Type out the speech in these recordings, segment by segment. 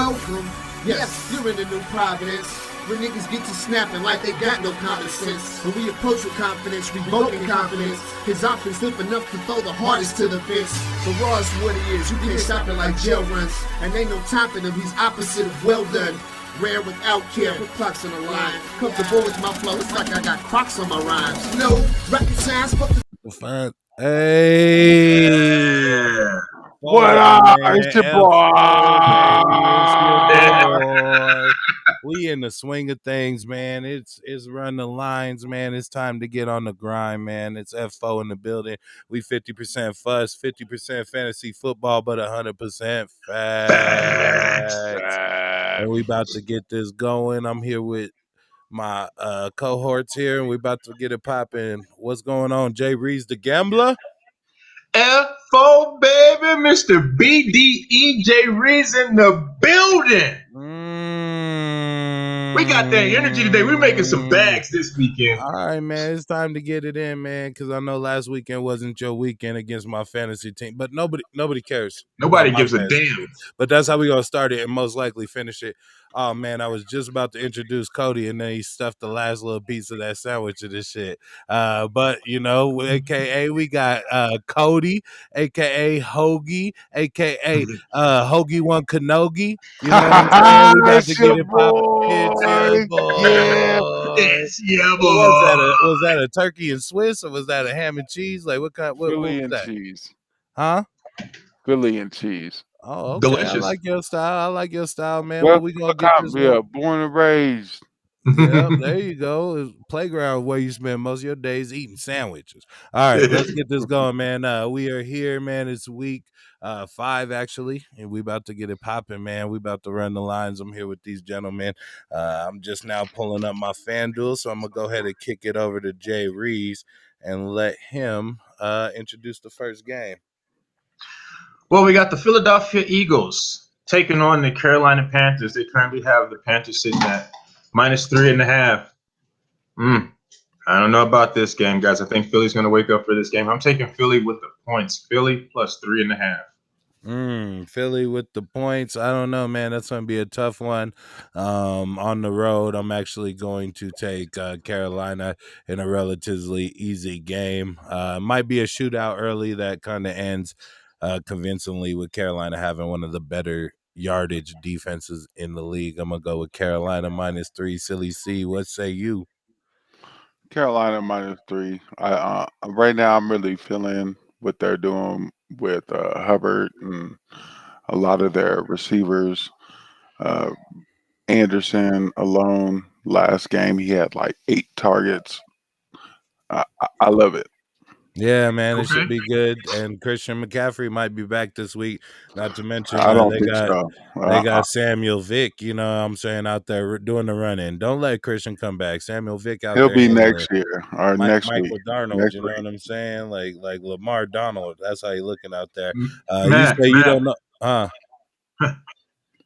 Welcome. Yes, you're in the new Providence, where niggas get to snapping like they got no common sense. When we approach with confidence, revoking confidence. His offense limp enough to throw the hardest to the fence. So raw is what it is, you can't stop it like jail runs. And ain't no topping him, he's opposite of well done. Rare without care, put clocks on the line. Comfortable with my flow, it's like I got Crocs on my rhymes. No, rocket science, fuck the Fine. Hey. Yeah. What up? It's your boy. We in the swing of things, man. It's run the lines, man. It's time to get on the grind, man. It's FO in the building. We 50% fuss, 50% fantasy football, but 100% facts. And we about to get this going. I'm here with my cohorts here, and we about to get it popping. What's going on, Jay Reeves, the gambler? FO, baby, Mr. BDEJ Reeves in the building. We got that energy today. We're making some bags this weekend. All right, man. It's time to get it in, man, because I know last weekend wasn't your weekend against my fantasy team, but nobody cares. Nobody gives a damn. But that's how we're going to start it and most likely finish it. Oh, man, I was just about to introduce Cody, and then he stuffed the last little piece of that sandwich of this shit. But, you know, a.k.a. we got Cody, a.k.a. Hoagie, a.k.a. Hoagie One Kanogi. You know what I'm saying? We about to get it popping. It's your boy. Was that a turkey and Swiss, or was that a ham and cheese? Like, what kind? What Philly was and that? cheese. Huh? Philly and cheese. Oh, okay. Delicious. I like your style, man. Well, What we gonna get this? Born and raised. Yeah, there you go. It's playground where you spend most of your days eating sandwiches. All right, let's get this going, man. We are here, man. It's week 5 actually, and we about to get it popping, man. We about to run the lines. I'm here with these gentlemen. I'm just now pulling up my FanDuel, so I'm gonna go ahead and kick it over to Jay Reeves and let him introduce the first game. Well, we got the Philadelphia Eagles taking on the Carolina Panthers. They currently have the Panthers sitting at -3.5. I don't know about this game, guys. I think Philly's going to wake up for this game. I'm taking Philly with the points. Philly +3.5. Philly with the points. I don't know, man. That's going to be a tough one. On the road, I'm actually going to take Carolina in a relatively easy game. Might be a shootout early that kind of ends convincingly with Carolina having one of the better yardage defenses in the league. I'm going to go with Carolina -3. Silly C, what say you? Carolina -3. Right now, I'm really feeling what they're doing with Hubbard and a lot of their receivers. Anderson alone, last game, he had like 8 targets. I love it. Yeah, man, it should be good. And Christian McCaffrey might be back this week. Not to mention I don't they think so. got Samuel Vick, you know what I'm saying, out there doing the run-in. Don't let Christian come back. Samuel Vick out He'll there. be next year or next week. Michael Darnold, Next you know week. what I'm saying? Like Lamar Donald. That's how you looking out there. Matt, You don't know.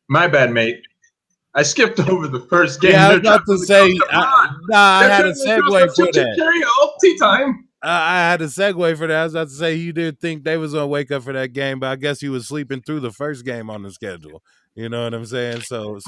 My bad, mate. I skipped over the first game. Yeah, I was about to say, I had a segue for that. Tea time. I had a segue for that. I was about to say you didn't think they was gonna wake up for that game, but I guess you was sleeping through the first game on the schedule. You know what I'm saying? So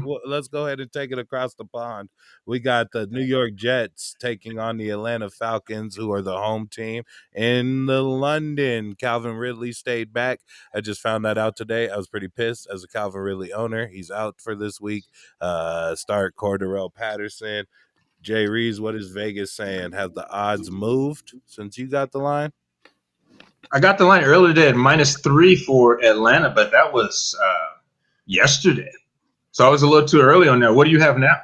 what, let's go ahead and take it across the pond. We got the New York Jets taking on the Atlanta Falcons, who are the home team in the London. Calvin Ridley stayed back. I just found that out today. I was pretty pissed as a Calvin Ridley owner. He's out for this week. Start Cordarrelle Patterson. Jay Reeves, what is Vegas saying? Have the odds moved since you got the line? I got the line earlier today at -3 for Atlanta, but that was yesterday. So I was a little too early on that. What do you have now?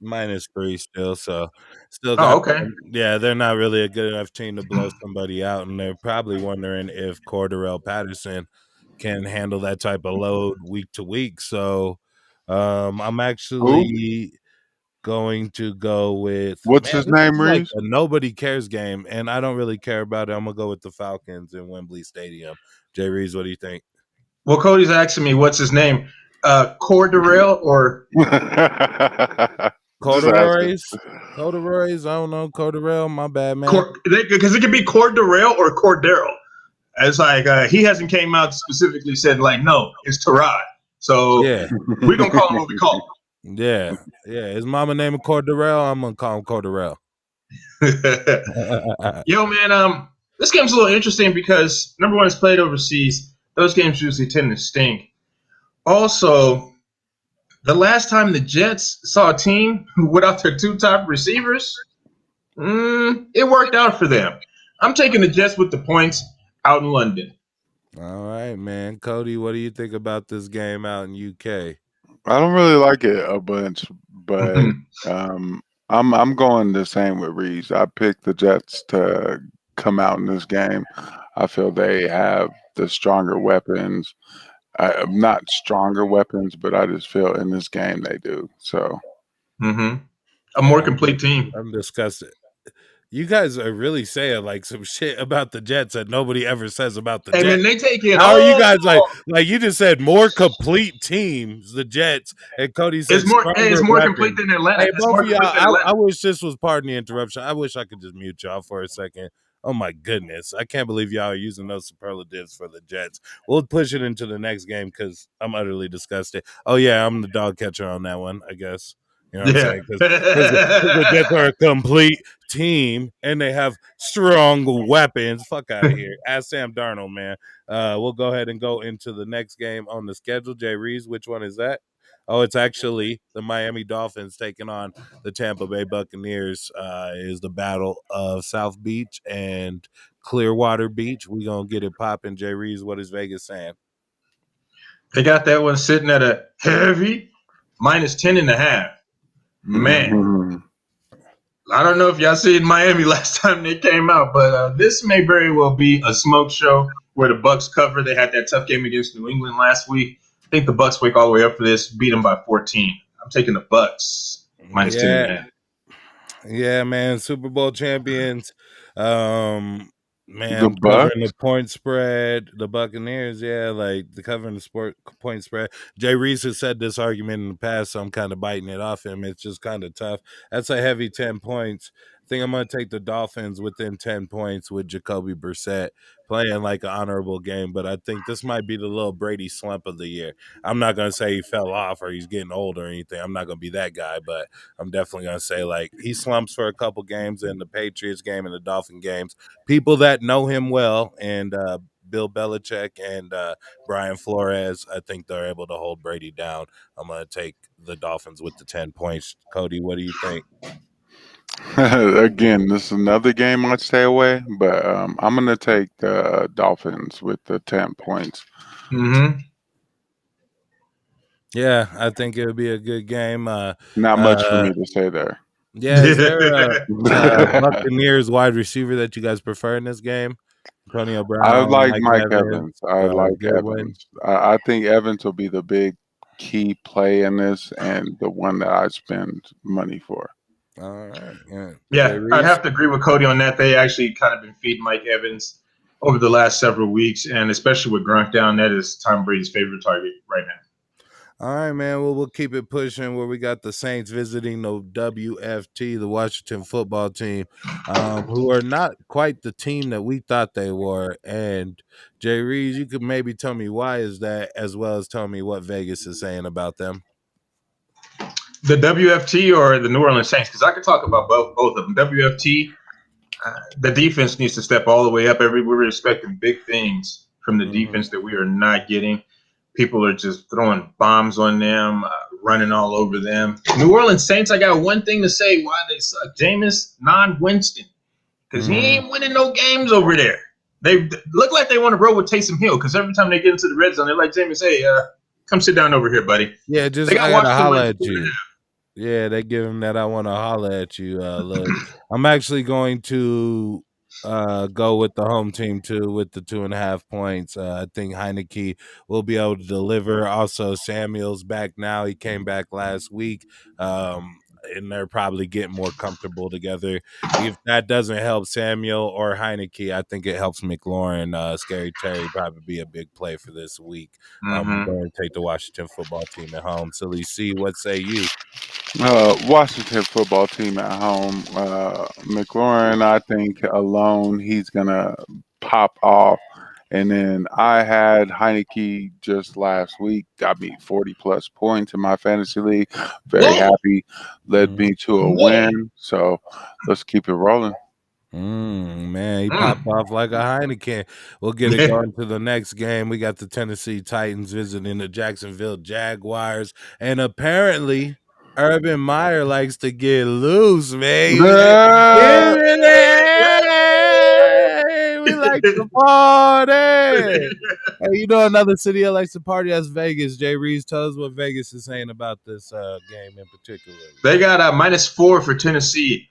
-3 still. So still got, okay. Yeah, they're not really a good enough team to blow somebody out, and they're probably wondering if Cordarrelle Patterson can handle that type of load week to week. So I'm actually going to go with his name, like Reeves? a nobody cares game, and I don't really care about it. I'm gonna go with the Falcons in Wembley Stadium. Jay Reeves, what do you think? Well, Cody's asking me what's his name. Cordarrelle or Corduroys? I don't know. Cordarrelle, my bad, man. Because it could be Cordarrelle or Cordero. It's like he hasn't came out specifically said like, no, it's Tyrod. So Yeah, we're gonna call him what we call yeah. His mama name him Cordarrelle. I'm gonna call him Cordarrelle. him. Yo, man, this game's a little interesting because number one, it's played overseas. Those games usually tend to stink. Also, the last time the Jets saw a team without their two top receivers, it worked out for them. I'm taking the Jets with the points out in London. All right, man. Cody, what do you think about this game out in UK? I don't really like it a bunch, but I'm going the same with Reeves. I picked the Jets to come out in this game. I feel they have the stronger weapons. Not stronger weapons, but I just feel in this game they do. So, a more complete team. I'm disgusted. You guys are really saying like some shit about the Jets that nobody ever says about the Hey, Jets. man, they take it. How are you guys like you just said more complete teams, the Jets, and Cody said It's more complete than Atlanta. Hey, It's both more of y'all, complete than Atlanta. I wish this was, pardon the interruption. I wish I could just mute y'all for a second. Oh my goodness. I can't believe y'all are using those superlatives for the Jets. We'll push it into the next game because I'm utterly disgusted. Oh yeah, I'm the dog catcher on that one, I guess. You know what I'm saying? Because the Jets are a complete team and they have strong weapons. Fuck out of here. Ask Sam Darnold, man. We'll go ahead and go into the next game on the schedule. Jay Reeves, which one is that? Oh, it's actually the Miami Dolphins taking on the Tampa Bay Buccaneers. Is the battle of South Beach and Clearwater Beach. We're going to get it popping. Jay Reeves, what is Vegas saying? They got that one sitting at a heavy -10.5. Man, I don't know if y'all seen Miami last time they came out, but this may very well be a smoke show where the Bucks cover. They had that tough game against New England last week. I think the Bucks wake all the way up for this, beat them by 14. I'm taking the Bucks -10.5. Yeah, man, Super Bowl champions. Man, the Bucks. covering the point spread, the Buccaneers, like the covering the point spread. Jay Reese has said this argument in the past, so I'm kind of biting it off him. It's just kind of tough. That's a heavy 10 points. I think I'm going to take the Dolphins within 10 points with Jacoby Brissett playing like an honorable game, but I think this might be the little Brady slump of the year. I'm not going to say he fell off or he's getting old or anything. I'm not going to be that guy, but I'm definitely going to say like he slumps for a couple games in the Patriots game and the Dolphin games. People that know him well and Bill Belichick and Brian Flores, I think they're able to hold Brady down. I'm going to take the Dolphins with the 10 points. Cody, what do you think? Again, this is another game I'd stay away, but I'm going to take the Dolphins with the 10 points. Yeah, I think it would be a good game. Not much for me to say there. Yeah, is there a Buccaneers wide receiver that you guys prefer in this game? Antonio Brown. I like Mike Evans. I like Evans. I think Evans will be the big key play in this and the one that I spend money for. All right. Yeah, I'd have to agree with Cody on that. They actually kind of been feeding Mike Evans over the last several weeks, and especially with Gronk down, that is Tom Brady's favorite target right now. All right, man. Well, we'll keep it pushing where we got the Saints visiting the WFT, the Washington football team, who are not quite the team that we thought they were. And Jay Reeves, you could maybe tell me why is that, as well as tell me what Vegas is saying about them. The WFT or the New Orleans Saints? Because I could talk about both of them. WFT, the defense needs to step all the way up. We're expecting big things from the defense that we are not getting. People are just throwing bombs on them, running all over them. New Orleans Saints, I got one thing to say why they suck. Jameis non-Winston. Because he ain't winning no games over there. They look like they want to roll with Taysom Hill because every time they get into the red zone, they're like, Jameis, hey, come sit down over here, buddy. Yeah, just I got to holler at you. Yeah, they give him that I want to holler at you. Look, I'm actually going to go with the home team too with the 2.5 points. I think Heineke will be able to deliver. Also, Samuel's back now. He came back last week. And they're probably getting more comfortable together. If that doesn't help Samuel or Heineke, I think it helps McLaurin. Scary Terry probably be a big play for this week. I'm going to take the Washington football team at home. Silly C, what say you? Washington football team at home. McLaurin, I think alone, he's going to pop off And then I had Heineke just last week, got me 40-plus points in my fantasy league. Very happy. Led me to a win. So let's keep it rolling. Man, he popped off like a Heineken. We'll get it going to the next game. We got the Tennessee Titans visiting the Jacksonville Jaguars. And apparently, Urban Meyer likes to get loose, man. He was like, we like to party. Hey, you know another city that likes to party? That's Vegas. Jay Reeves, tell us what Vegas is saying about this game in particular. They got a -4 for Tennessee.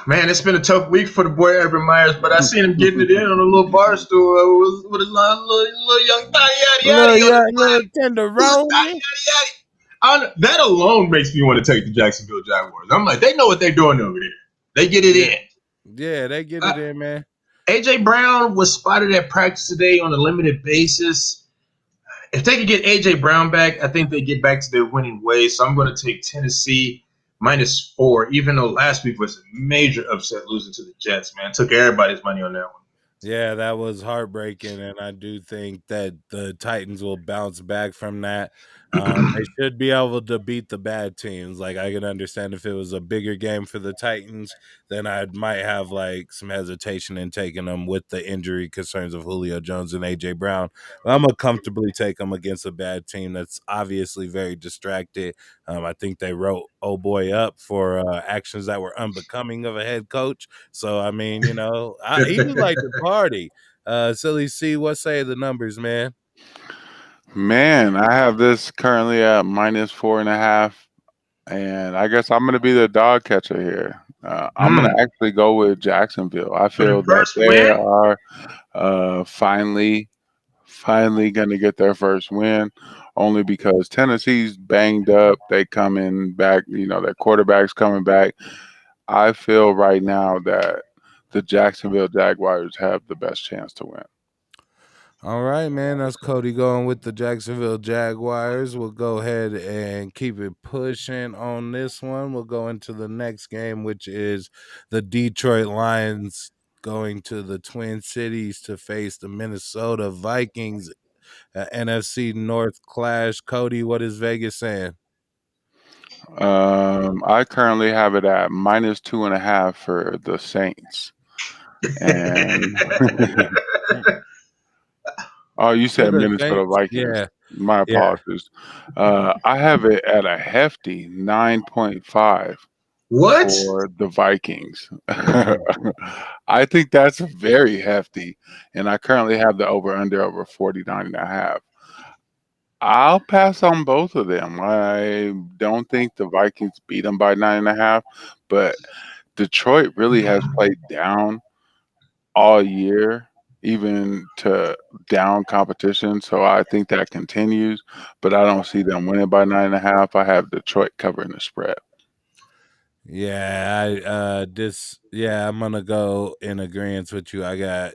Man, it's been a tough week for the boy Urban Myers, but I seen him getting it in on a little bar stool with a little young little tenderoni. That alone makes me want to take the Jacksonville Jaguars. I'm like, they know what they're doing over there. They get it in. Yeah, they get it in, man. A.J. Brown was spotted at practice today on a limited basis. If they could get A.J. Brown back, I think they get back to their winning ways. So I'm going to take Tennessee -4, even though last week was a major upset losing to the Jets, man. Took everybody's money on that one. Yeah, that was heartbreaking, and I do think that the Titans will bounce back from that. They should be able to beat the bad teams. Like, I can understand if it was a bigger game for the Titans, then I might have like some hesitation in taking them with the injury concerns of Julio Jones and A.J. Brown. But I'm gonna comfortably take them against a bad team that's obviously very distracted. I think they wrote oh boy up for actions that were unbecoming of a head coach. So I mean, he was like the party. Silly C, what say the numbers, man? Man, I have this currently at -4.5, and I guess I'm going to be the dog catcher here. I'm going to actually go with Jacksonville. I feel that they are finally going to get their first win, only because Tennessee's banged up. They coming back, their quarterback's coming back. I feel right now that the Jacksonville Jaguars have the best chance to win. All right, man. That's Cody going with the Jacksonville Jaguars. We'll go ahead and keep it pushing on this one. We'll go into the next game, which is the Detroit Lions going to the Twin Cities to face the Minnesota Vikings. NFC North clash. Cody, what is Vegas saying? I currently have it at -2.5 for the Saints. And oh, you said Minnesota Vikings. Yeah. My apologies. I have it at a hefty 9.5. What? For the Vikings. I think that's very hefty. And I currently have the over-under over 49.5. I'll pass on both of them. I don't think the Vikings beat them by 9.5, but Detroit really has played down all year, even to down competition. So I think that continues, but I don't see them winning by 9.5. I have Detroit covering the spread. Yeah, I'm gonna go in agreement with you.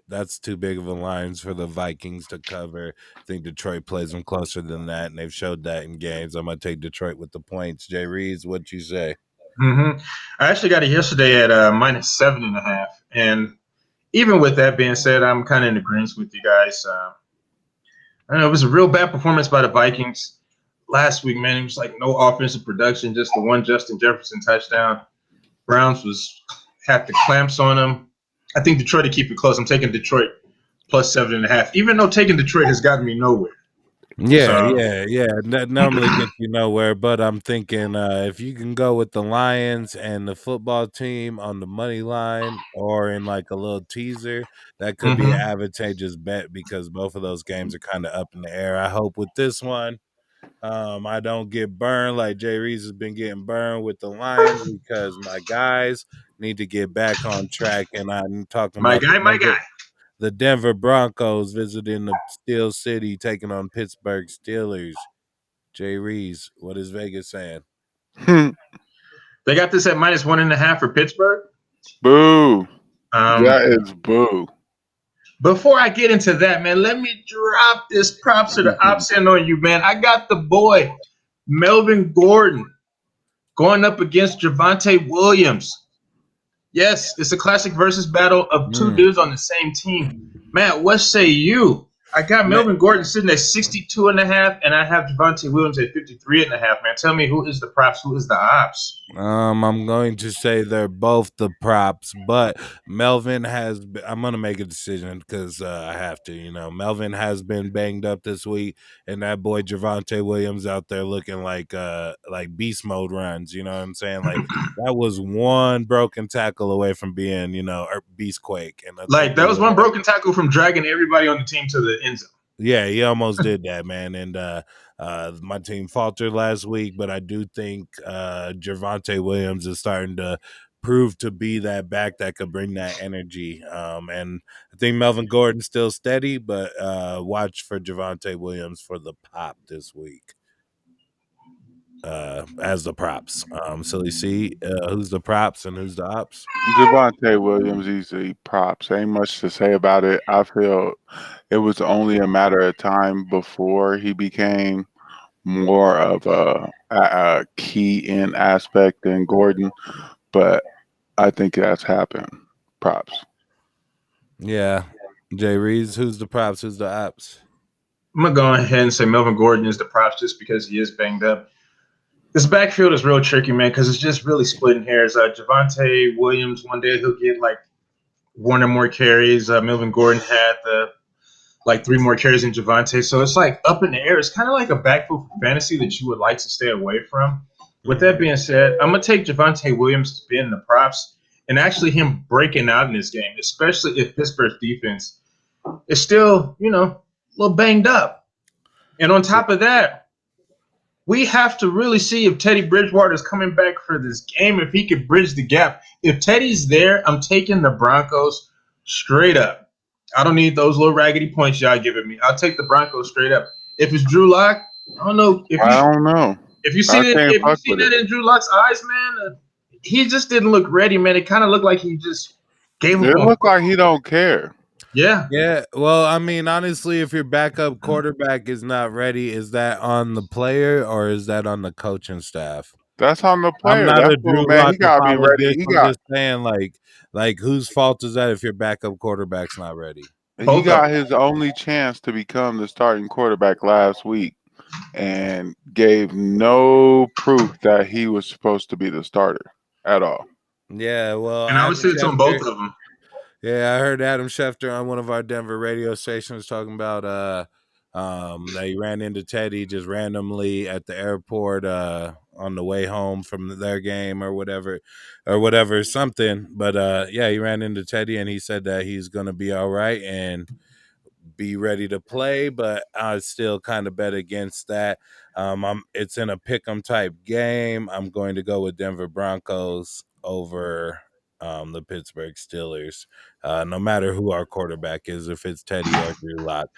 That's too big of a lines for the Vikings to cover. I think Detroit plays them closer than that, and they've showed that in games. I'm gonna take Detroit with the points. Jay Reeves, what'd you say? I actually got it yesterday at -7.5, and even with that being said, I'm kind of in agreement with you guys. I don't know, it was a real bad performance by the Vikings last week, man. It was like no offensive production, just the one Justin Jefferson touchdown. Browns had the clamps on them. I think Detroit to keep it close. I'm taking Detroit +7.5, even though taking Detroit has gotten me nowhere. Yeah. That normally gets you nowhere, but I'm thinking if you can go with the Lions and the football team on the money line or in like a little teaser, that could be an advantageous bet because both of those games are kind of up in the air. I hope with this one, I don't get burned like Jay Reeves has been getting burned with the Lions because my guys need to get back on track. And I'm talking about my guy. The Denver Broncos visiting the Steel City, taking on Pittsburgh Steelers. Jay Reeves, what is Vegas saying? They got this at -1.5 for Pittsburgh. Boo. That is boo. Before I get into that, man, let me drop this props to the option on you, man. I got the boy, Melvin Gordon, going up against Javonte Williams. Yes, it's a classic versus battle of two dudes on the same team. Matt, what say you? I got Melvin Gordon sitting at 62.5, and I have Javonte Williams at 53.5. Man, tell me who is the props, who is the ops? I'm going to say they're both the props, but Melvin has. I'm going to make a decision because I have to. You know, Melvin has been banged up this week, and that boy Javonte Williams out there looking like beast mode runs. You know what I'm saying? Like that was one broken tackle away from being, beast quake, and Like that was one broken tackle from dragging everybody on the team to the end zone. Yeah, he almost did that, man. And my team faltered last week, but I do think Javonte Williams is starting to prove to be that back that could bring that energy. And I think Melvin Gordon's still steady, but watch for Javonte Williams for the pop this week as the props. Silly C, who's the props and who's the ops? Javonte Williams, easy props. Ain't much to say about it. I feel it was only a matter of time before he became more of a key in aspect than Gordon, but I think that's happened. Props. Yeah. Jay Reeves, who's the props? Who's the ops? I'm going to go ahead and say Melvin Gordon is the props just because he is banged up. This backfield is real tricky, man, because it's just really splitting hairs. Javonte Williams, one day he'll get like one or more carries. Melvin Gordon had like 3 more carries than Javonte. So it's like up in the air. It's kind of like a backfield for fantasy that you would like to stay away from. With that being said, I'm going to take Javonte Williams being the props and actually him breaking out in this game, especially if Pittsburgh's defense is still, a little banged up. And on top of that, we have to really see if Teddy Bridgewater is coming back for this game, if he could bridge the gap. If Teddy's there, I'm taking the Broncos straight up. I don't need those little raggedy points y'all giving me. I'll take the Broncos straight up. If it's Drew Lock, I don't know. I don't know. If you see that in Drew Lock's eyes, man, he just didn't look ready, man. It kind of looked like he just gave him. It looked like he don't care. Yeah. Yeah. Well, I mean, honestly, if your backup quarterback is not ready, is that on the player or is that on the coaching staff? That's on the player. I'm not That's a Drew man. He gotta be ready. I'm just saying, like whose fault is that if your backup quarterback's not ready? He got his only chance to become the starting quarterback last week and gave no proof that he was supposed to be the starter at all. Yeah, well, and I would say it's on both of them. Yeah, I heard Adam Schefter on one of our Denver radio stations talking about that he ran into Teddy just randomly at the airport on the way home from their game or whatever, something. But yeah, he ran into Teddy and he said that he's going to be all right and be ready to play, but I still kind of bet against that. It's in a pick'em type game. I'm going to go with Denver Broncos over the Pittsburgh Steelers, no matter who our quarterback is, if it's Teddy or Drew Lock.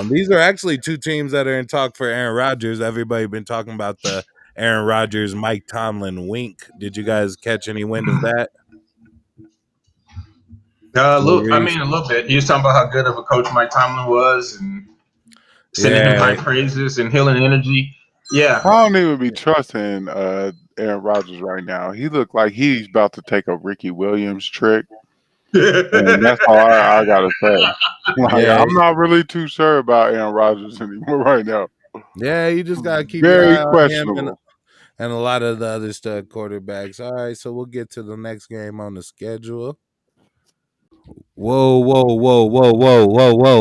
These are actually 2 teams that are in talk for Aaron Rodgers. Everybody been talking about the Aaron Rodgers, Mike Tomlin wink. Did you guys catch any wind of that? A little bit. He was talking about how good of a coach Mike Tomlin was and sending him high praises and healing energy. Yeah. I don't even be trusting Aaron Rodgers right now. He looked like he's about to take a Ricky Williams trick. And that's all I got to say. I'm not really too sure about Aaron Rodgers anymore right now. Yeah, you just got to keep very your eye questionable. on him and a lot of the other stud quarterbacks. All right, so we'll get to the next game on the schedule. Whoa.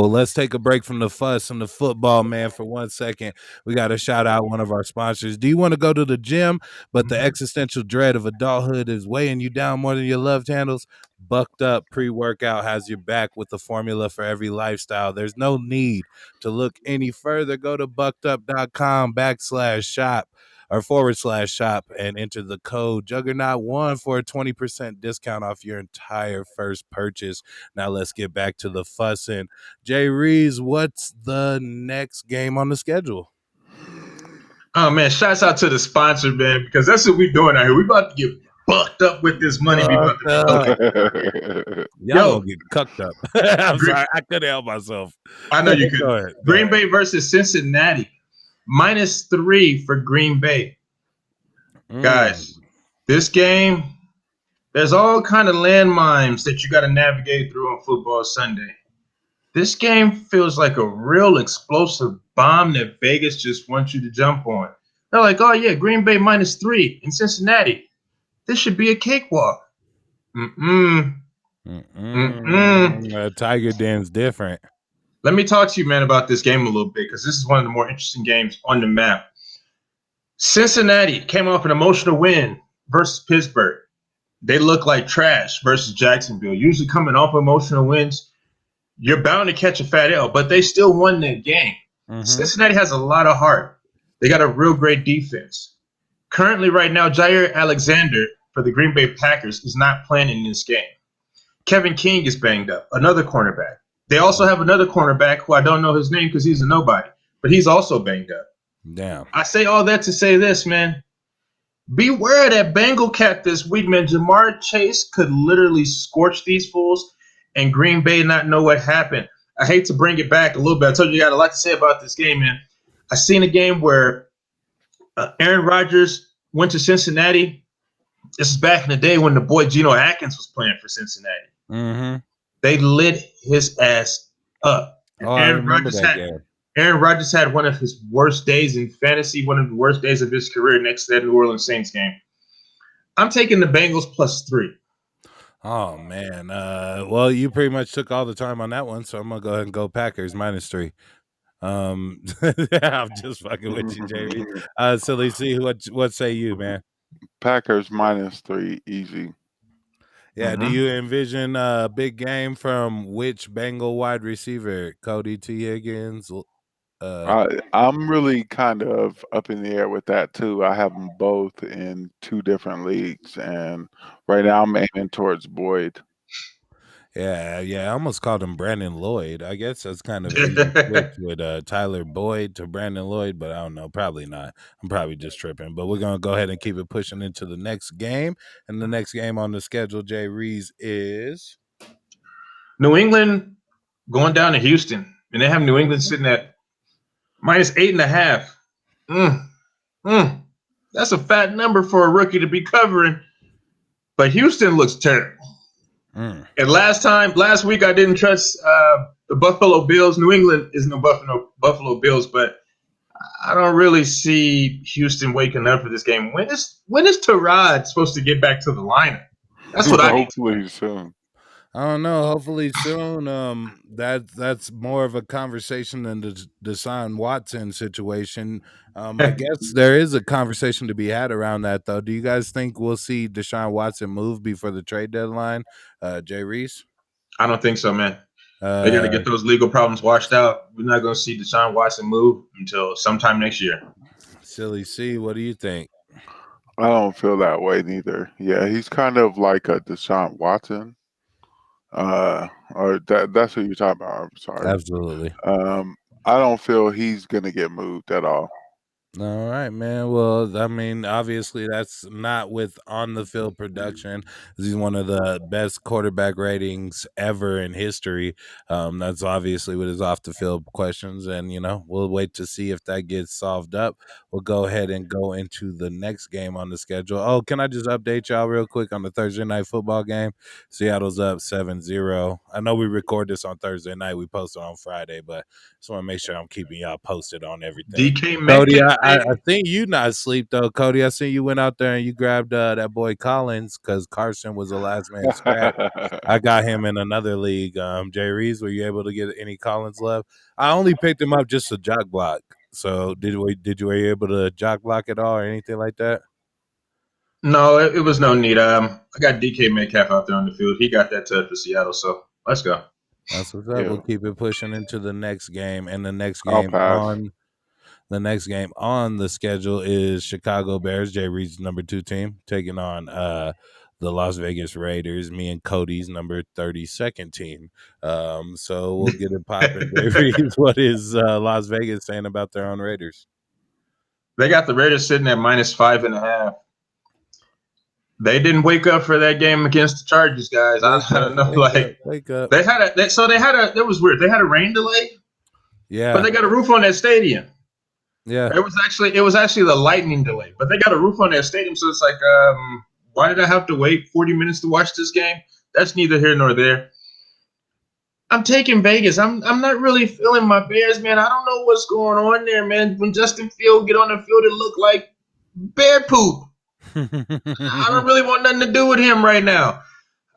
Let's take a break from the fuss and the football, man, for 1 second. We got to shout out one of our sponsors. Do you want to go to the gym, but the existential dread of adulthood is weighing you down more than your love handles? Bucked Up pre-workout has your back with the formula for every lifestyle. There's no need to look any further. Go to buckedup.com/shop or /shop and enter the code Juggernaut1 for a 20% discount off your entire first purchase. Now let's get back to the fussing. Jay Reeves, what's the next game on the schedule? Oh man, shouts out to the sponsor, man, because that's what we're doing out here. We about to get bucked up with this money. Y'all gonna get cucked up. I'm sorry, I couldn't help myself. I know you could. Go ahead. Green Bay versus Cincinnati. -3 for Green Bay. Guys, this game There's all kind of landmines that you got to navigate through on football Sunday. This game feels like a real explosive bomb that Vegas just wants you to jump on. They're like, oh, yeah, Green Bay -3 in Cincinnati. This should be a cakewalk. Tiger Den's different. Let me talk to you, man, about this game a little bit because this is one of the more interesting games on the map. Cincinnati came off an emotional win versus Pittsburgh. They look like trash versus Jacksonville. Usually coming off emotional wins, you're bound to catch a fat L, but they still won that game. Cincinnati has a lot of heart. They got a real great defense. Currently, right now, Jair Alexander for the Green Bay Packers is not playing in this game. Kevin King is banged up, another cornerback. They also have another cornerback who I don't know his name because he's a nobody, but he's also banged up. Damn. I say all that to say this, man. Beware of that Bengal cat this week, man. Jamar Chase could literally scorch these fools and Green Bay not know what happened. I hate to bring it back a little bit. I told you got a lot to say about this game, man. I seen a game where Aaron Rodgers went to Cincinnati. This is back in the day when the boy Geno Atkins was playing for Cincinnati. They lit his ass up. Aaron Rodgers had one of his worst days in fantasy, one of the worst days of his career next to that New Orleans Saints game. I'm taking the Bengals +3. Oh, man. Well, you pretty much took all the time on that one, so I'm going to go ahead and go Packers -3. I'm just fucking with you, Jamie. Silly C, what say you, man? Packers -3, easy. Yeah, do you envision a big game from which Bengal wide receiver? Cody T. Higgins? I'm really kind of up in the air with that, too. I have them both in 2 different leagues, and right now I'm aiming towards Boyd. Yeah, I almost called him Brandon Lloyd. I guess that's kind of switch with Tyler Boyd to Brandon Lloyd, but I don't know, probably not. I'm probably just tripping. But we're gonna go ahead and keep it pushing into the next game. And the next game on the schedule, Jay Rees, is New England going down to Houston, and they have New England sitting at -8.5. That's a fat number for a rookie to be covering. But Houston looks terrible. And last week I didn't trust the Buffalo Bills. New England is no Buffalo Bills, but I don't really see Houston waking up for this game. When is Tyrod supposed to get back to the lineup? That's what I need. Hopefully soon. I don't know. Hopefully soon. That's more of a conversation than the Deshaun Watson situation. I guess there is a conversation to be had around that, though. Do you guys think we'll see Deshaun Watson move before the trade deadline? Jay Reese? I don't think so, man. They got to get those legal problems washed out. We're not going to see Deshaun Watson move until sometime next year. Silly C, what do you think? I don't feel that way neither. Yeah, he's kind of like a Deshaun Watson. Or that's what you're talking about. I'm sorry. Absolutely. I don't feel he's gonna get moved at all. All right, man. Well, I mean, obviously that's not with on the field production. He's one of the best quarterback ratings ever in history. That's obviously with his off the field questions, and we'll wait to see if that gets solved up. We'll go ahead and go into the next game on the schedule. Oh, can I just update y'all real quick on the Thursday night football game? Seattle's up 7-0. I know we record this on Thursday night. We post it on Friday, but just want to make sure I'm keeping y'all posted on everything. DK Cody, I think you not asleep though, Cody. I seen you went out there and you grabbed that boy Collins because Carson was a last man scratch. I got him in another league. Jay Rees, were you able to get any Collins love? I only picked him up just to jock block. So were you able to jock block at all or anything like that? No, it was no need. I got DK Metcalf out there on the field. He got that touch for Seattle, so let's go. That's what's up. Yeah. We'll keep it pushing into the next game, and the next game on the schedule is Chicago Bears, Jay Reed's number 2 team, taking on the Las Vegas Raiders, me and Cody's number 32nd team. So we'll get it popping. Jay Reed's, what is Las Vegas saying about their own Raiders? They got the Raiders sitting at -5.5. They didn't wake up for that game against the Chargers, guys. I don't know. Wake up. That was weird. They had a rain delay. Yeah. But they got a roof on that stadium. Yeah. It was actually the lightning delay, but they got a roof on their stadium, so it's like Why did I have to wait 40 minutes to watch this game? That's neither here nor there. I'm taking Vegas. I'm not really feeling my Bears, man. I don't know what's going on there, man. When Justin Fields get on the field, it looked like bear poop. I don't really want nothing to do with him right now.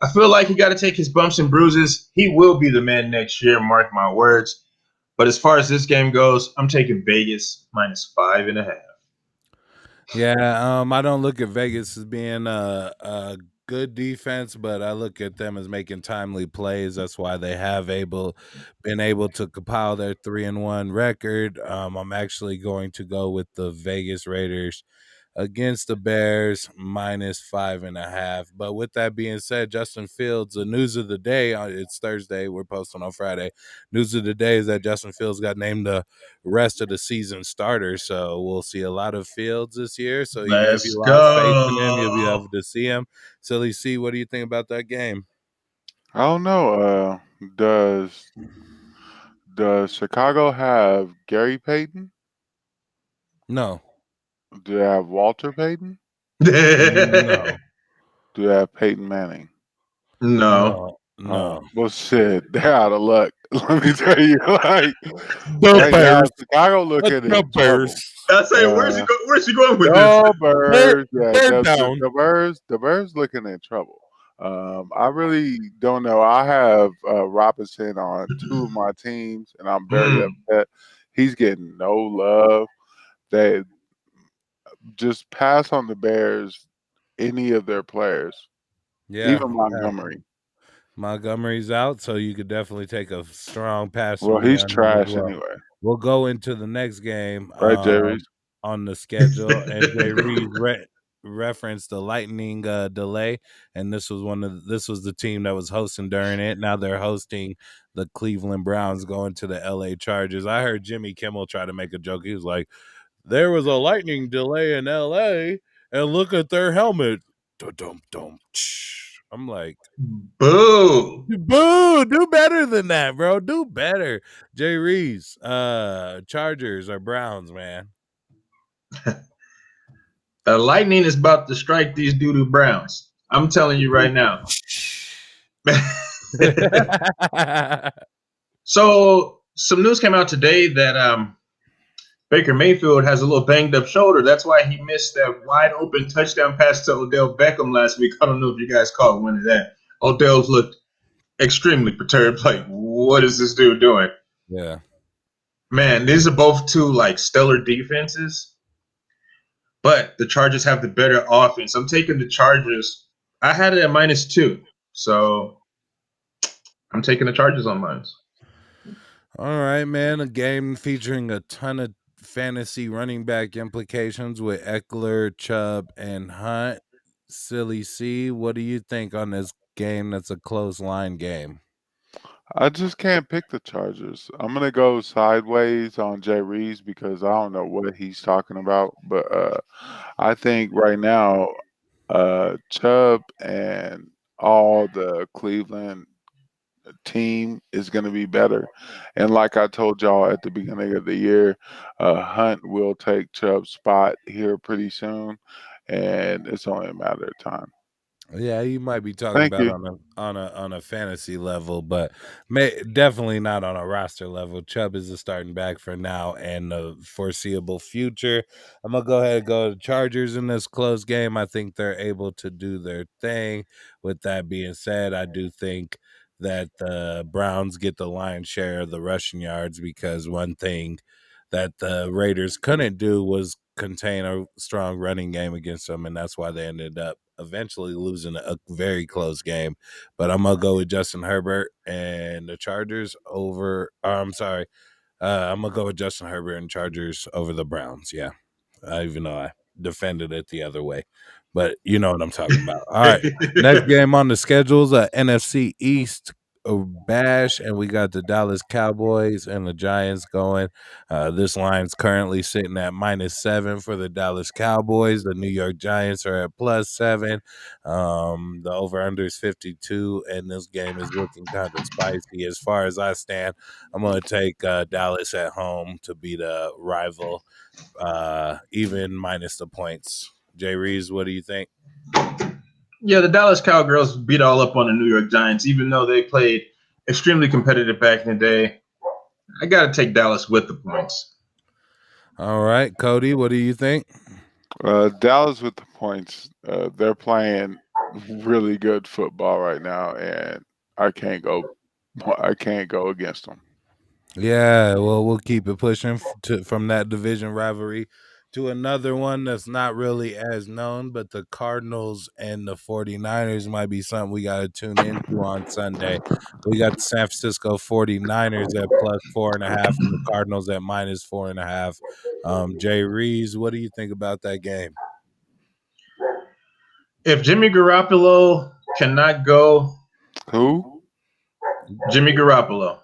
I feel like he got to take his bumps and bruises. He will be the man next year, mark my words. But as far as this game goes, I'm taking Vegas -5.5. Yeah, I don't look at Vegas as being a good defense, but I look at them as making timely plays. That's why they have been able to compile their 3-1 record. I'm actually going to go with the Vegas Raiders against the Bears -5.5. But with that being said, Justin Fields, the news of the day, it's Thursday, we're posting on Friday. News of the day is that Justin Fields got named the rest of the season starter. So we'll see a lot of Fields this year. So even if Let's you lost faith in him, you'll be go. able to see him. Silly C, what do you think about that game? I don't know. Does Chicago have Gary Payton? No. Do they have Walter Payton? No. Do they have Peyton Manning? No. Well, shit, they're out of luck. Let me tell you, like The right now, Bears. Chicago looking in The trouble. Bears. I say, where's he going with The this? Bears, They're down. the Bears looking in trouble. I really don't know. I have Robinson on 2 of my teams, and I'm very upset. He's getting no love. They just pass on the Bears, any of their players, Yeah. even Montgomery. Montgomery's out, so you could definitely take a strong pass. Well, from me he's on him as trash well. anyway. We'll go into the next game Right, Jay Reese? on the schedule, and Jay Reese referenced the lightning delay, and this was the team that was hosting during it. Now they're hosting the Cleveland Browns going to the LA Chargers. I heard Jimmy Kimmel try to make a joke. He was like, there was a lightning delay in LA, and look at their helmet. Dum-dum-dum. I'm like, Boo. do better than that, bro. Do better. Jay Reese, Chargers or Browns, man. The lightning is about to strike these doo-doo Browns. I'm telling you right now. So some news came out today that Baker Mayfield has a little banged up shoulder. That's why he missed that wide open touchdown pass to Odell Beckham last week. I don't know if you guys caught one of that. Odell's looked extremely perturbed. Like, what is this dude doing? Yeah. Man, these are both two like stellar defenses. But the Chargers have the better offense. I'm taking the Chargers. I had it at -2. So I'm taking the Chargers on minus. All right, man. A game featuring a ton of fantasy running back implications with Eckler, Chubb, and Hunt. Silly C, what do you think on this game that's a close line game? I just can't pick the Chargers. I'm gonna go sideways on Jay Reese because I don't know what he's talking about. But I think right now, Chubb and all the Cleveland team is going to be better. And like I told y'all at the beginning of the year, Hunt will take Chubb's spot here pretty soon, and it's only a matter of time. Yeah, you might be talking about on a fantasy level, but definitely not on a roster level. Chubb is the starting back for now and the foreseeable future. I'm gonna go ahead and go to Chargers in this close game. I think they're able to do their thing. With that being said, I do think that the Browns get the lion's share of the rushing yards because one thing that the Raiders couldn't do was contain a strong running game against them, and that's why they ended up eventually losing a very close game. But I'm gonna go with Justin Herbert and the Chargers over. I'm gonna go with Justin Herbert and Chargers over the Browns. Yeah, even though I defended it the other way, but you know what I'm talking about. All right, next game on the schedule is a NFC East bash, and we got the Dallas Cowboys and the Giants going. This line's currently sitting at -7 for the Dallas Cowboys. The New York Giants are at +7. The over-under is 52, and this game is looking kind of spicy. As far as I stand, I'm going to take Dallas at home to beat a rival, even minus the points. Jay Reeves, what do you think? Yeah, the Dallas Cowgirls beat all up on the New York Giants, even though they played extremely competitive back in the day. I got to take Dallas with the points. All right, Cody, what do you think? Dallas with the points. They're playing really good football right now, and I can't go. I can't go against them. Yeah, well, we'll keep it pushing from that division rivalry to another one that's not really as known, but the Cardinals and the 49ers might be something we got to tune into on Sunday. We got the San Francisco 49ers at +4.5 and the Cardinals at -4.5. Jay Reeves, what do you think about that game? If Jimmy Garoppolo cannot go, Who? Jimmy Garoppolo.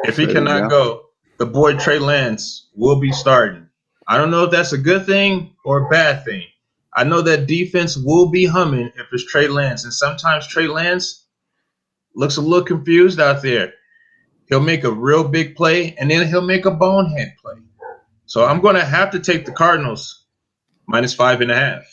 If he Say it cannot again. go, the boy Trey Lance will be starting. I don't know if that's a good thing or a bad thing. I know that defense will be humming if it's Trey Lance, and sometimes Trey Lance looks a little confused out there. He'll make a real big play, and then he'll make a bonehead play. So I'm going to have to take the Cardinals -5.5.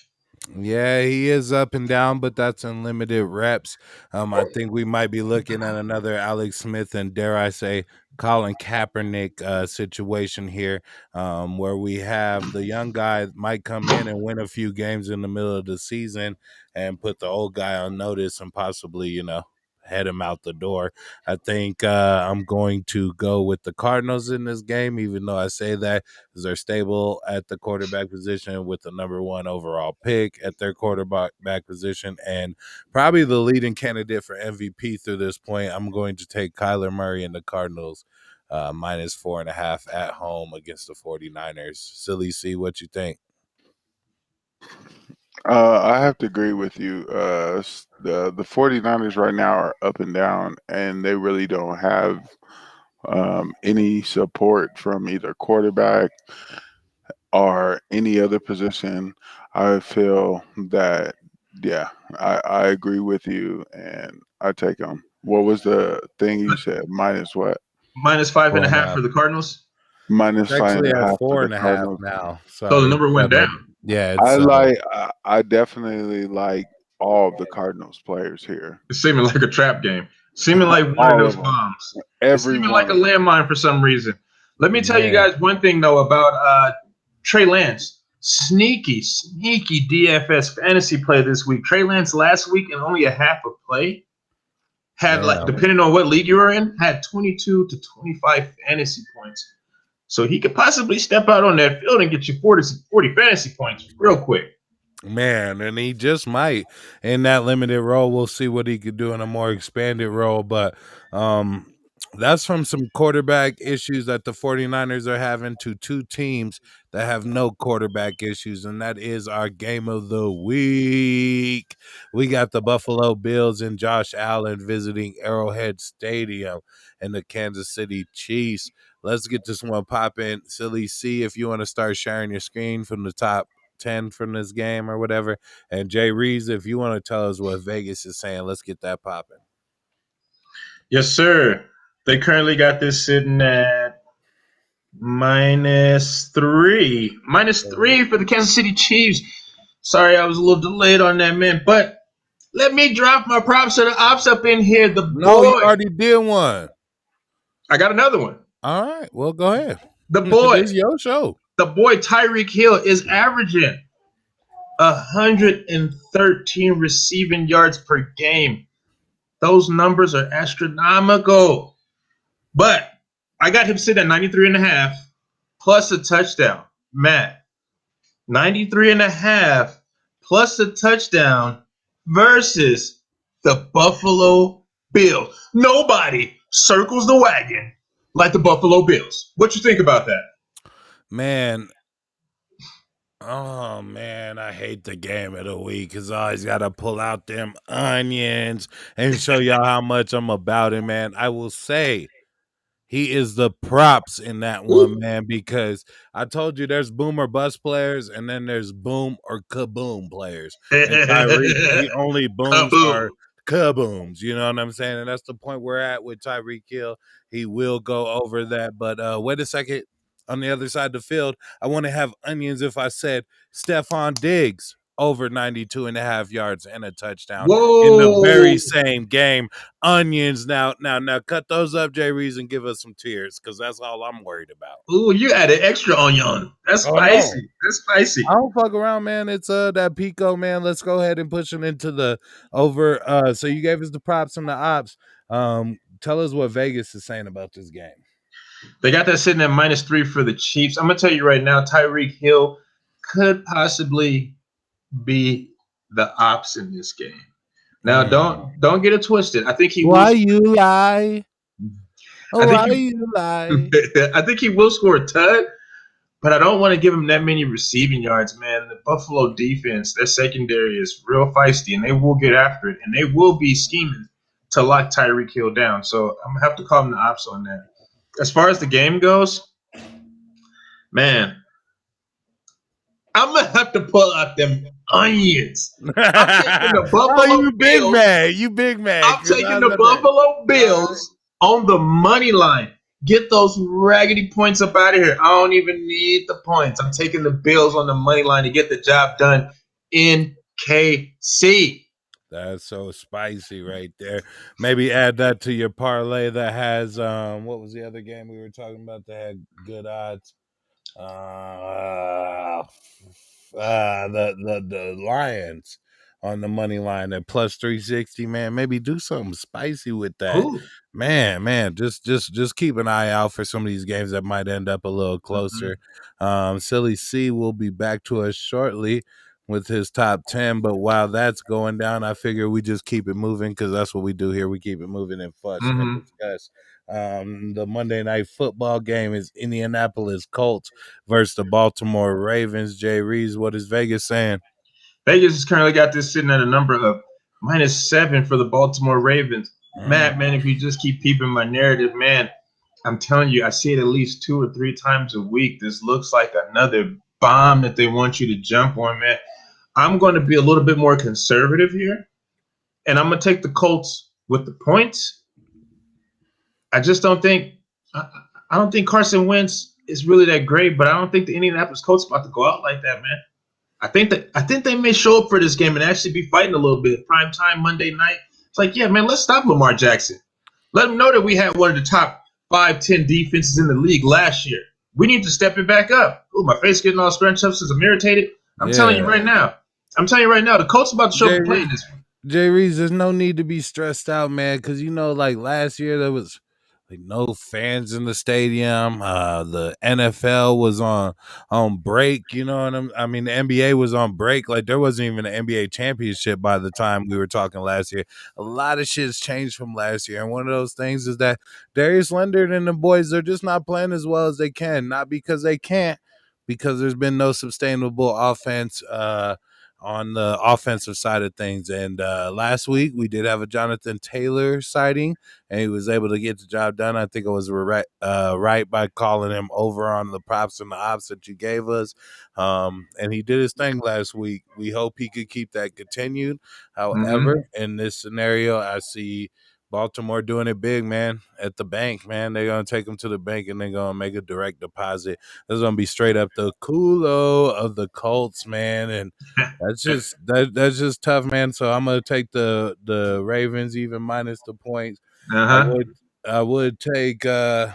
Yeah, he is up and down, but that's in limited reps. I think we might be looking at another Alex Smith and, dare I say, Colin Kaepernick situation here, where we have the young guy might come in and win a few games in the middle of the season and put the old guy on notice and possibly, head him out the door. I think I'm going to go with the Cardinals in this game, even though I say that because they're stable at the quarterback position with the number 1 overall pick at their quarterback position and probably the leading candidate for MVP through this point. I'm going to take Kyler Murray and the Cardinals -4.5 at home against the 49ers. Silly C, what you think? I have to agree with you. The 49ers right now are up and down, and they really don't have any support from either quarterback or any other position. I feel that, yeah, I agree with you, and I take them. What was the thing you said? Minus what? -5.5 for the Cardinals. Minus It's five and actually a at half for the 4.5 Cardinals. now. So the Sorry. number went down. Yeah, I definitely like all of the Cardinals players here. It's seeming like a trap game. Seeming like one of All those of them. bombs. It's Every seeming one like a of them. landmine for some reason. Let me tell you Man. guys one thing, though, about Trey Lance. Sneaky DFS fantasy play this week. Trey Lance last week in only a half a play had, Yeah. depending on what league you were in, had 22 to 25 fantasy points. So he could possibly step out on that field and get you 40 fantasy points real quick. Man, and he just might in that limited role. We'll see what he could do in a more expanded role, but that's from some quarterback issues that the 49ers are having to two teams that have no quarterback issues, and that is our game of the week. We got the Buffalo Bills and Josh Allen visiting Arrowhead Stadium and the Kansas City Chiefs. Let's get this one popping. Silly C, if you want to start sharing your screen from the top 10 from this game or whatever. And Jay Reeves, if you want to tell us what Vegas is saying, let's get that popping. Yes, sir. They currently got this sitting at -3. -3 for the Kansas City Chiefs. Sorry, I was a little delayed on that, man. But let me drop my props to the ops up in here. The No, you boy. already did one. I got another one. All right. Well, go ahead. The boy. This is your show. The boy Tyreek Hill is averaging 113 receiving yards per game. Those numbers are astronomical. But I got him sitting at 93.5 plus a touchdown. Matt, 93.5 plus a touchdown versus the Buffalo Bills. Nobody circles the wagon like the Buffalo Bills. What you think about that? Man. Oh, man, I hate the game of the week because I always got to pull out them onions and show y'all how much I'm about it, man. I will say he is the props in that one, man, because I told you there's boom or bust players and then there's boom or kaboom players. And Tyreek, he only booms are kabooms, you know what I'm saying? And that's the point we're at with Tyreek Hill. He will go over that. But wait a second. On the other side of the field, I want to have onions if I said Stephon Diggs over 92.5 yards and a touchdown in the very Whoa. same game. Onions. Now, cut those up, Jay Reeves, and give us some tears, because that's all I'm worried about. Ooh, you added extra onion. That's spicy. No. That's spicy. I don't fuck around, man. It's that Pico, man. Let's go ahead and push it into the over. So you gave us the props and the ops. Tell us what Vegas is saying about this game. They got that sitting at -3 for the Chiefs. I'm gonna tell you right now, Tyreek Hill could possibly be the ops in this game. Now, don't get it twisted. I think he Why will. You lie? I think he will score a ton, but I don't want to give him that many receiving yards, man. The Buffalo defense, their secondary is real feisty, and they will get after it, and they will be scheming to lock Tyreek Hill down. So I'm gonna have to call him the ops on that. As far as the game goes, man, I'm gonna have to pull out them onions. I'm taking the Buffalo you big Bills. man. You big man. I'm taking the Buffalo Bills on the money line. Get those raggedy points up out of here. I don't even need the points. I'm taking the Bills on the money line to get the job done in KC. That's so spicy right there. Maybe add that to your parlay that has what was the other game we were talking about that had good odds? The Lions on the money line at +360, man. Maybe do something spicy with that. Ooh. Man, just keep an eye out for some of these games that might end up a little closer. Silly C will be back to us shortly with his top 10, but while that's going down, I figure we just keep it moving, because that's what we do here. We keep it moving and fuss and discuss. The Monday Night Football game is Indianapolis Colts versus the Baltimore Ravens. Jay Reeves, what is Vegas saying? Vegas has currently got this sitting at a number of -7 for the Baltimore Ravens. Matt, man, if you just keep peeping my narrative, man, I'm telling you, I see it at least 2 or 3 times a week. This looks like another bomb that they want you to jump on, man. I'm going to be a little bit more conservative here, and I'm going to take the Colts with the points. I just don't think I don't think Carson Wentz is really that great, but I don't think the Indianapolis Colts about to go out like that, man. I think they may show up for this game and actually be fighting a little bit. Prime time Monday night. It's like, yeah, man, let's stop Lamar Jackson. Let him know that we had one of the top 5-10 defenses in the league last year. We need to step it back up. Oh, my face getting all scrunched up since I'm irritated. I'm telling you right now, the Colts about to show up playing this one. Jay Reeves, there's no need to be stressed out, man, because like last year there was like no fans in the stadium. The NFL was on break. You know what I mean? The NBA was on break. Like there wasn't even an NBA championship by the time we were talking last year. A lot of shit's changed from last year, and one of those things is that Darius Leonard and the boys, they're just not playing as well as they can. Not because they can't, because there's been no sustainable offense on the offensive side of things. And last week we did have a Jonathan Taylor sighting, and he was able to get the job done. I think it was right by calling him over on the props and the ops that you gave us. And he did his thing last week. We hope he could keep that continued. However, in this scenario, I see Baltimore doing it big, man, at the bank, man. They're going to take them to the bank, and they're going to make a direct deposit. This is going to be straight up the culo of the Colts, man. And that's just tough, man. So I'm going to take the Ravens even minus the points. I would take I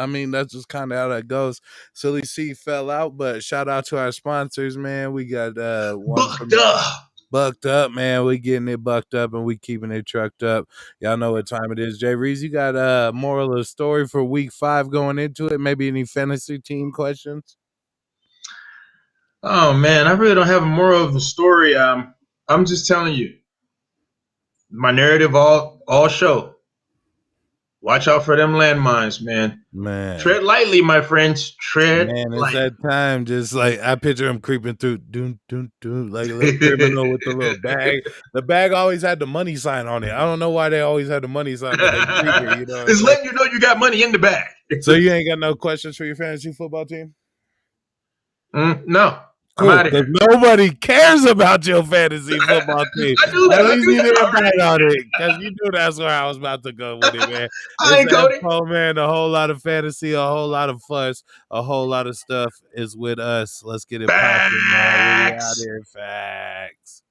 mean, that's just kind of how that goes. Silly C fell out, but shout out to our sponsors, man. We got Bucked up, man. We getting it bucked up, and we keeping it trucked up. Y'all know what time it is. Jay Reeves, you got a moral of the story for week 5 going into it? Maybe any fantasy team questions? Oh, man, I really don't have a moral of the story. I'm just telling you, my narrative all show. Watch out for them landmines, man. Tread lightly, my friends. Tread lightly. It's that time. Just like I picture him creeping through, doom, like a little criminal with the little bag. The bag always had the money sign on it. I don't know why they always had the money sign. It's letting you know you got money in the bag. So you ain't got no questions for your fantasy football team? No. I'm out of Because here. nobody cares about your fantasy football team. I do that. At I least do you that. didn't bite on it. Because you knew that's where I was about to go with it, man. I ain't It's Cody. F-O, man. A whole lot of fantasy, a whole lot of fuss, a whole lot of stuff is with us. Let's get it popping, man. We out Facts. here. Facts.